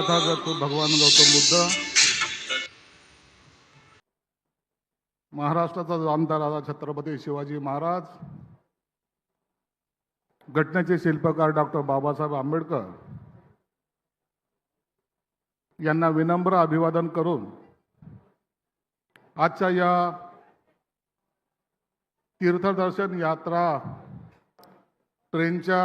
तथागत भगवान गौतम बुद्ध, महाराष्ट्राचा जाणता राजा छत्रपती शिवाजी महाराज, घटनेचे शिल्पकार डॉक्टर बाबासाहेब आंबेडकर यांना विनम्र अभिवादन करून आजच्या या तीर्थदर्शन यात्रा ट्रेनच्या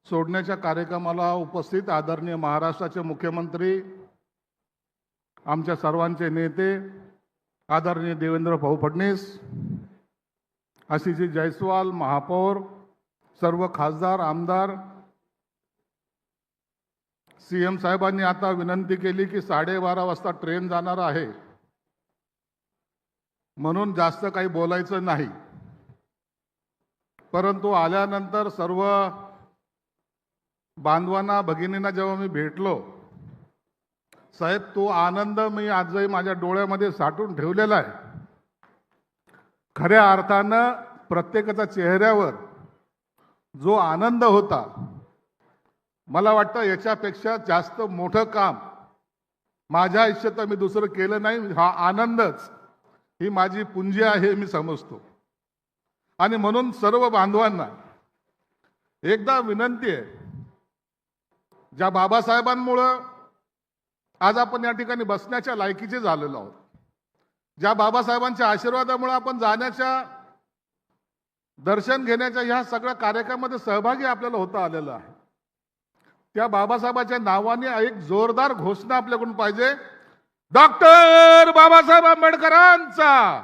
सोडण्याच्या कार्यक्रमाला उपस्थित आदरणीय महाराष्ट्राचे मुख्यमंत्री, आमच्या सर्वांचे नेते आदरणीय देवेंद्र भाऊ फडणवीस, आशिषजी जयस्वाल, महापौर, सर्व खासदार, आमदार, सीएम साहेबांनी आता विनंती केली की 12:30 वाजता ट्रेन जाणार आहे, म्हणून जास्त काही बोलायचं नाही. परंतु आल्यानंतर सर्व बांधवांना, भगिनींना जेव्हा मी भेटलो, साहेब तो आनंद मी आजही माझ्या डोळ्यामध्ये साठवून ठेवलेला आहे. खऱ्या अर्थानं प्रत्येकाच्या चेहऱ्यावर जो आनंद होता, मला वाटतं याच्यापेक्षा जास्त मोठं काम माझ्या आयुष्यात मी दुसरं केलं नाही. हा आनंदच ही माझी पुंजी आहे मी समजतो. आणि म्हणून सर्व बांधवांना एकदा विनंती आहे, ज्या बाबासाहेबांमुळं आज आपण या ठिकाणी बसण्याच्या लायकीचे झालेलो आहोत, ज्या बाबासाहेबांच्या आशीर्वादामुळे आपण जाण्याच्या, दर्शन घेण्याच्या ह्या सगळ्या कार्यक्रमामध्ये सहभागी आपल्याला होता आलेलं आहे, त्या बाबासाहेबांच्या नावाने एक जोरदार घोषणा आपल्याकडून पाहिजे. डॉक्टर बाबासाहेब आंबेडकरांचा.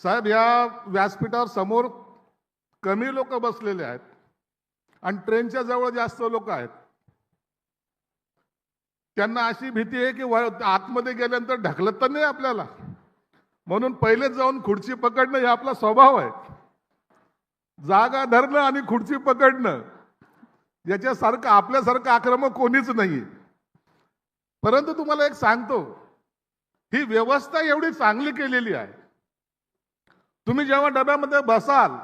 साहेब, या व्यासपीठावर समोर कमी लोक बसलेले आहेत आणि ट्रेनच्या जवळ जास्त लोक आहेत. त्यांना अशी भीती आहे की आतमध्ये गेल्यानंतर ढकलत तर नाही आपल्याला, म्हणून पहिले जाऊन खुर्ची पकडणं हे आपला स्वभाव आहे. जागा धरणं आणि खुर्ची पकडणं याच्यासारखं आपल्यासारखं आक्रमक कोणीच नाही. परंतु तुम्हाला एक सांगतो, ही व्यवस्था एवढी चांगली केलेली आहे, तुम्ही जेव्हा डब्यामध्ये बसाल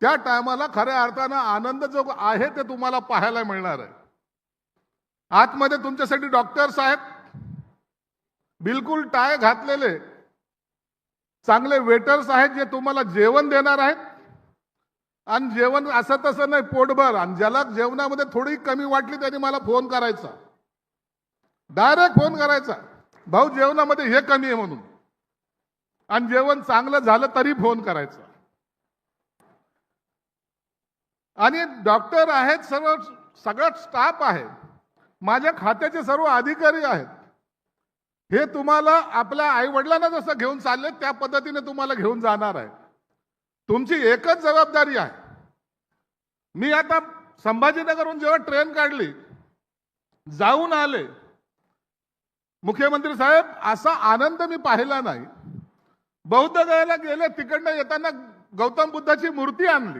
त्या टायमाला खऱ्या अर्थानं आनंद जो आहे ते तुम्हाला पाहायला मिळणार आहे. आतमध्ये तुमच्यासाठी डॉक्टर्स आहेत, बिलकुल टाय घातलेले चांगले वेटर्स आहेत, जे तुम्हाला जेवण देणार आहेत. आणि जेवण असं तसं नाही, पोटभर. आणि ज्याला जेवणामध्ये थोडी कमी वाटली त्यांनी मला फोन करायचा, डायरेक्ट फोन करायचा, भाऊ जेवणामध्ये हे कमी आहे म्हणून. आणि जेवण चांगलं झालं तरी फोन करायचा. आणि डॉक्टर आहेत, सगळा स्टाफ आहे, माझ्या खात्याचे सर्व अधिकारी आहेत. हे तुम्हाला आपल्या आई वडिलांना जसं घेऊन चालले त्या पद्धतीने तुम्हाला घेऊन जाणार आहे. तुमची एकच जबाबदारी आहे. मी आता संभाजीनगरहून जेव्हा ट्रेन काढली, जाऊन आले, मुख्यमंत्री साहेब असा आनंद मी पाहिला नाही. बौद्ध गयाला गेले, तिकडनं येताना गौतम बुद्धाची मूर्ती आणली.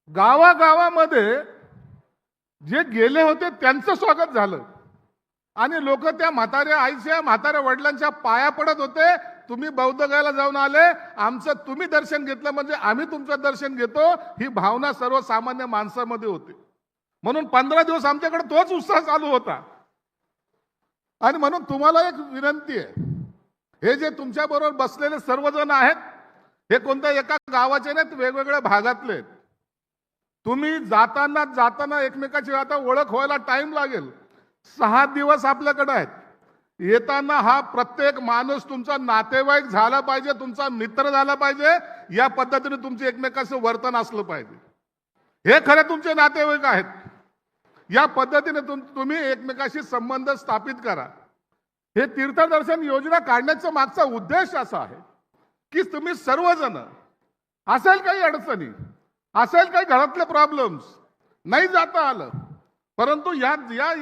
गावागावामध्ये जे गेले होते त्यांचं स्वागत झालं आणि लोक त्या म्हाताऱ्या आईच्या, म्हाताऱ्या वडिलांच्या पाया पडत होते. तुम्ही बौद्ध गयाला जाऊन आले, आमचं तुम्ही दर्शन घेतलं म्हणजे आम्ही तुमचं दर्शन घेतो, ही भावना सर्वसामान्य माणसामध्ये होती. म्हणून 15 दिवस आमच्याकडे तोच उत्साह चालू होता. आणि म्हणून तुम्हाला एक विनंती आहे, हे जे तुमच्या बरोबर बसलेले सर्वजण आहेत, हे कोणत्या एका गावाचे नाहीत, वेगवेगळ्या भागातले आहेत. तुम्ही जाताना एकमेकाची आता ओळख व्हायला टाइम लागेल. 6 दिवस आपल्याकडे आहेत. येताना हा प्रत्येक माणूस तुमचा नातेवाईक झाला पाहिजे, तुमचा मित्र झाला पाहिजे. या पद्धतीने तुमचे एकमेकाचं वर्तन असलं पाहिजे. हे खरे तुमचे नातेवाईक आहेत. या पद्धतीने तुम्ही एकमेकाशी संबंध स्थापित करा. हे तीर्थदर्शन योजना काढण्याचा मागचा उद्देश असा आहे की तुम्ही सर्वजण, असेल काही अडचणी, असेल काही घरातले प्रॉब्लेम्स, नाही जाता आलं, परंतु या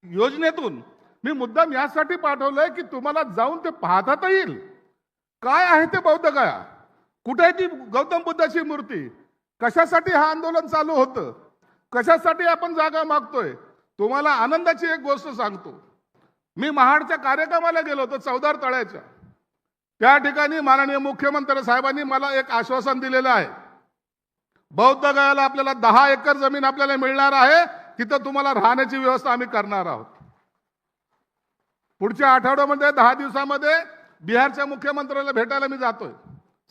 योजनेतून मी मुद्दाम यासाठी पाठवलंय की तुम्हाला जाऊन ते पाहता तर येईल. काय आहे ते बौद्ध गया, कुठे आहे ती गौतम बुद्धाची मूर्ती, कशासाठी हा आंदोलन चालू होतं, कशासाठी आपण जागा मागतोय. तुम्हाला आनंदाची एक गोष्ट सांगतो, मी महाडच्या कार्यक्रमाला गेलो होतो, चौदार तळ्याच्या. त्या ठिकाणी माननीय मुख्यमंत्री साहेबांनी मला एक आश्वासन दिलेलं आहे बौद्ध गयाला आपल्याला 10 एकर जमीन आपल्याला मिळणार आहे, तिथं तुम्हाला राहण्याची व्यवस्था आम्ही करणार आहोत. पुढच्या आठवड्यामध्ये 10 दिवसामध्ये बिहारच्या मुख्यमंत्र्याला भेटायला मी जातोय.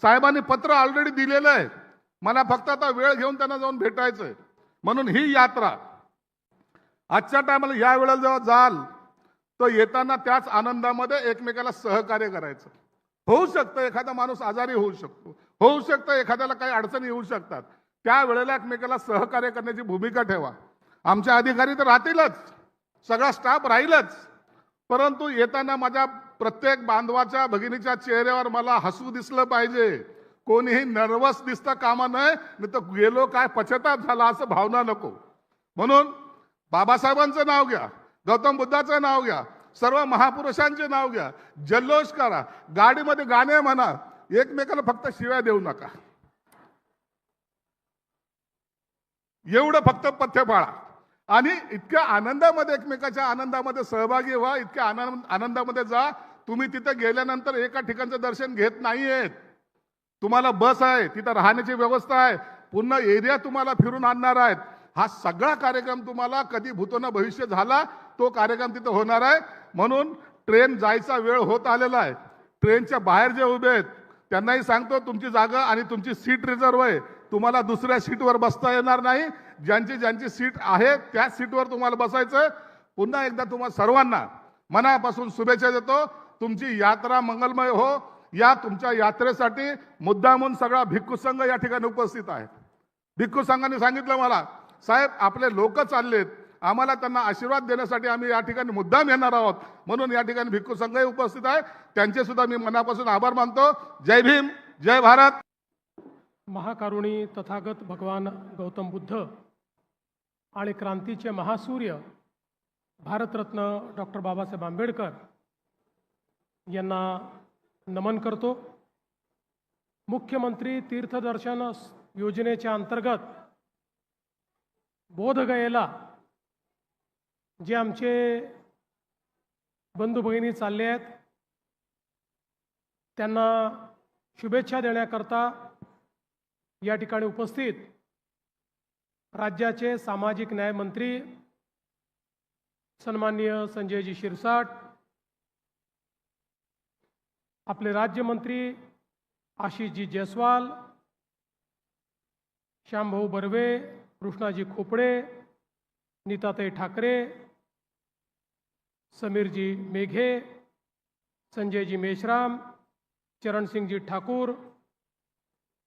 साहेबांनी पत्र ऑलरेडी दिलेलं आहे, मला फक्त आता वेळ घेऊन त्यांना जाऊन भेटायचंय. म्हणून ही यात्रा आजच्या टायमाला या वेळेला जेव्हा जाल तर येताना त्याच आनंदामध्ये एकमेकाला सहकार्य करायचं. होऊ शकतं एखादा माणूस आजारी होऊ शकतो, होऊ शकतं एखाद्याला काही अडचणी येऊ शकतात, त्या वेळेला एकमेकाला सहकार्य करण्याची भूमिका ठेवा. आमचे अधिकारी तर राहतीलच, सगळा स्टाफ राहीलच, परंतु येताना माझ्या प्रत्येक बांधवाच्या भगिनीच्या चेहऱ्यावर मला हसू दिसलं पाहिजे. कोणीही नर्वस दिसता कामा नये, नाही तर गेलो काय पश्चाताप झाला असं भावना नको. म्हणून बाबासाहेबांचं नाव घ्या, गौतम बुद्धाचं नाव घ्या, सर्व महापुरुषांचे नाव घ्या, जल्लोष करा, गाडीमध्ये गाणे म्हणा, एकमेकाला फक्त शिव्या देऊ नका. एवढं फक्त पथ्य पाळा आणि इतक्या आनंदामध्ये एकमेकाच्या आनंदामध्ये सहभागी व्हा. इतक्या आनंदामध्ये जा. तुम्ही तिथे गेल्यानंतर एका ठिकाणचं दर्शन घेत नाहीयेत. तुम्हाला बस आहे, तिथं राहण्याची व्यवस्था आहे, पूर्ण एरिया तुम्हाला फिरून आणणार आहेत. हा सगळा कार्यक्रम तुम्हाला कधी भूतो भविष्य झाला तो कार्यक्रम तिथं होणार आहे. म्हणून ट्रेन जायचा वेळ होत आलेला आहे. ट्रेनच्या बाहेर जे उभे आहेत त्यांनाही सांगतो, तुमची जागा आणि तुमची सीट रिझर्व आहे, तुम्हाला दुसऱ्या सीटवर बसता येणार नाही. ज्यांची सीट आहे त्या सीटवर तुम्हाला बसायचं. पुन्हा एकदा तुम्हाला सर्वांना मनापासून शुभेच्छा देतो. तुमची यात्रा मंगलमय हो. या तुमच्या यात्रेसाठी मुद्दामून सगळा भिक्खू संघ या ठिकाणी उपस्थित आहे. भिक्खू संघाने सांगितलं मला, साहेब आपले लोक चाललेत, आम्हाला त्यांना आशीर्वाद देण्यासाठी आम्ही या ठिकाणी मुद्दाम येणार आहोत. म्हणून या ठिकाणी भिक्खू संघही उपस्थित आहे, त्यांचे सुद्धा मी मनापासून आभार मानतो. जय भीम, जय भारत. महाकारुणी तथागत भगवान गौतम बुद्ध आणि क्रांतीचे महासूर्य भारतरत्न डॉक्टर बाबासाहेब आंबेडकर यांना नमन करतो. मुख्यमंत्री तीर्थदर्शन योजनेच्या अंतर्गत बोधगयेला जे आमचे बंधू भगिनी चालले आहेत त्यांना शुभेच्छा देण्याकरता या ठिकाणी उपस्थित राज्याचे सामाजिक न्याय मंत्री सन्माननीय संजयजी शिरसाट, आपले राज्यमंत्री आशिषजी जयस्वाल, श्यामभाऊ बर्वे, कृष्णाजी खोपडे, नीताताई ठाकरे, समीरजी मेघे, संजयजी मेश्राम, चरणसिंगजी ठाकूर,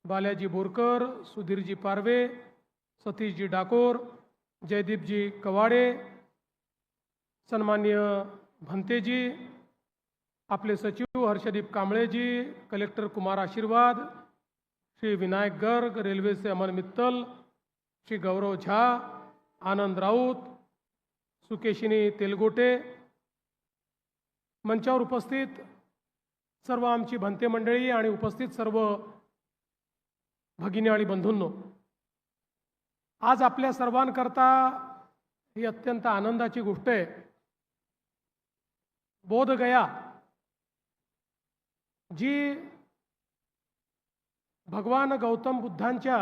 बालाजी बोरकर, सुधीरजी पारवे, सतीशजी डाकोर, जयदीपजी कवाडे, सन्माननीय भंतेजी, आपले सचिव हर्षदीप कांबळेजी, कलेक्टर कुमार आशीर्वाद, श्री विनायक गर्ग, रेल्वे से अमन मित्तल, श्री गौरव झा, आनंद राऊत, सुकेशिनी तेलगोटे, मंचावर उपस्थित सर्व आमची भंते मंडळी आणि उपस्थित सर्व भगिनी आणि बंधूंनो, आज आपल्या सर्वांकरता ही अत्यंत आनंदाची गोष्ट आहे. बोधगया जी भगवान गौतम बुद्धांच्या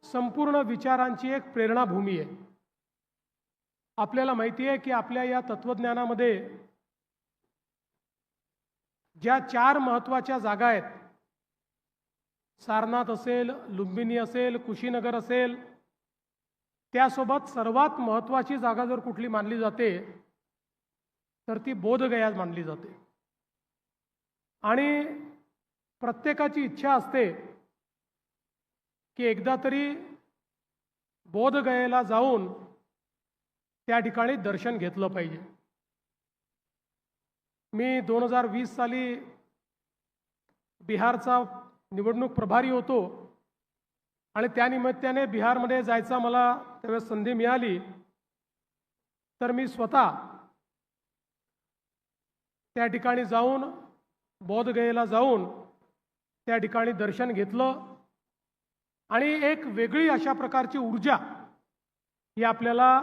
संपूर्ण विचारांची एक प्रेरणाभूमी आहे. आपल्याला माहिती आहे की आपल्या या तत्वज्ञानामध्ये ज्या 4 महत्त्वाच्या जागा आहेत, सारनाथ असेल, लुंबिनी असेल, कुशीनगर असेल, त्यासोबत सर्वात महत्त्वाची जागा जर कुठली मानली जाते तर ती बोधगया मानली जाते. आणि प्रत्येकाची इच्छा असते की एकदा तरी बोधगयेला जाऊन त्या ठिकाणी दर्शन घेतलं पाहिजे. मी 2020 साली बिहारचा निवडणूक प्रभारी होतो आणि त्यानिमित्ताने बिहारमध्ये जायचा मला त्यावेळेस संधी मिळाली, तर मी स्वतः त्या ठिकाणी जाऊन बोधगयेला जाऊन त्या ठिकाणी दर्शन घेतलं आणि एक वेगळी अशा प्रकारची ऊर्जा ही आपल्याला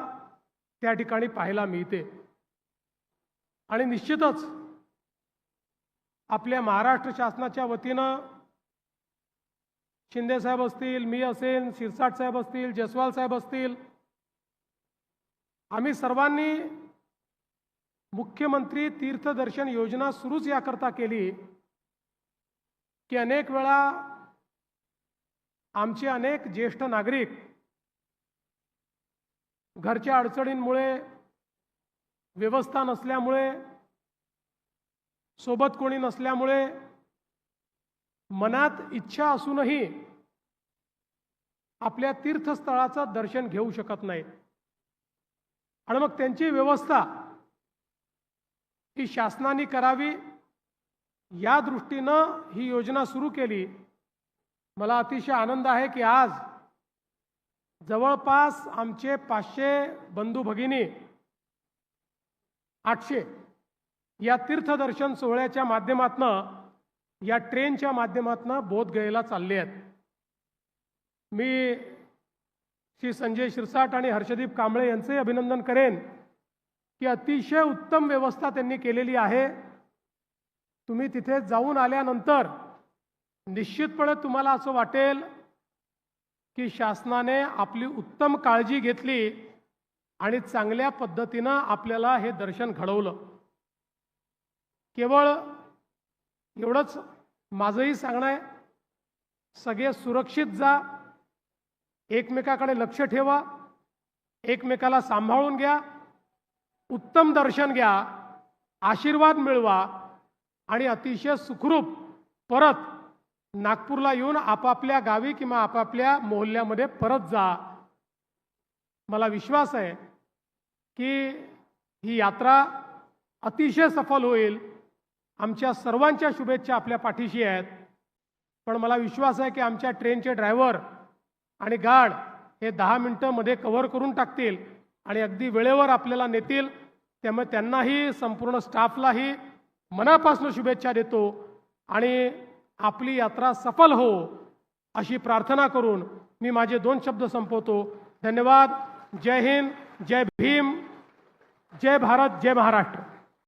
त्या ठिकाणी पाहायला मिळते. आणि निश्चितच आपल्या महाराष्ट्र शासनाच्या वतीनं शिंदे साहेब असतील, मी असेल, शिरसाट साहेब असतील, जयस्वाल साहेब असतील, आम्ही सर्वांनी मुख्यमंत्री तीर्थदर्शन योजना सुरूच याकरता केली की अनेक वेळा आमचे अनेक ज्येष्ठ नागरिक घरच्या अडचणींमुळे, व्यवस्था नसल्यामुळे, सोबत कोणी नसल्यामुळे, मनात इच्छा असूनही आपल्या तीर्थस्थळाचं दर्शन घेऊ शकत नाहीत आणि मग त्यांची व्यवस्था ही शासनाने करावी या दृष्टीनं ही योजना सुरू केली। मला अतिशय आनंद आहे की आज जवळपास आमचे 500 बंधू भगिनी 800 या तीर्थदर्शन सोहळ्याच्या माध्यमातनं, या ट्रेनच्या माध्यमातनं बोधगयेला चालले आहेत। मी श्री संजय शिरसाट आणि हर्षदीप कांबळे यांचे अभिनंदन करेन की अतिशय उत्तम व्यवस्था त्यांनी केलेली आहे। तुम्ही तिथे जाऊन आल्यानंतर निश्चितपणे तुम्हाला असं वाटेल की शासनाने आपली उत्तम काळजी घेतली आणि चांगल्या पद्धतीनं आपल्याला हे दर्शन घडवलं। केवळ एवढंच माझंही सांगणं आहे, सगळे सुरक्षित जा, एकमेकाकडे लक्ष ठेवा, एकमेकाला सांभाळून घ्या, उत्तम दर्शन घ्या, आशीर्वाद मिळवा आणि अतिशय सुखरूप परत नागपूरला येऊन आपापल्या गावी किंवा आपापल्या मोहल्ल्यामध्ये परत जा। मला विश्वास आहे की ही यात्रा अतिशय सफल होईल। आमच्या सर्वांच्या शुभेच्छा आपल्या पाठीशी आहेत, पण मला विश्वास आहे की आमच्या ट्रेनचे ड्रायव्हर आणि गार्ड हे 10 मिनिटं मध्ये कव्हर करून टाकतील आणि अगदी वेळेवर आपल्याला नेतील। त्यामुळे त्यांनाही, संपूर्ण स्टाफलाही मनापासून शुभेच्छा देतो आणि आपली यात्रा सफल हो अशी प्रार्थना करून मी माझे 2 शब्द संपवतो। धन्यवाद। जय हिंद, जय भीम, जय भारत, जय महाराष्ट्र।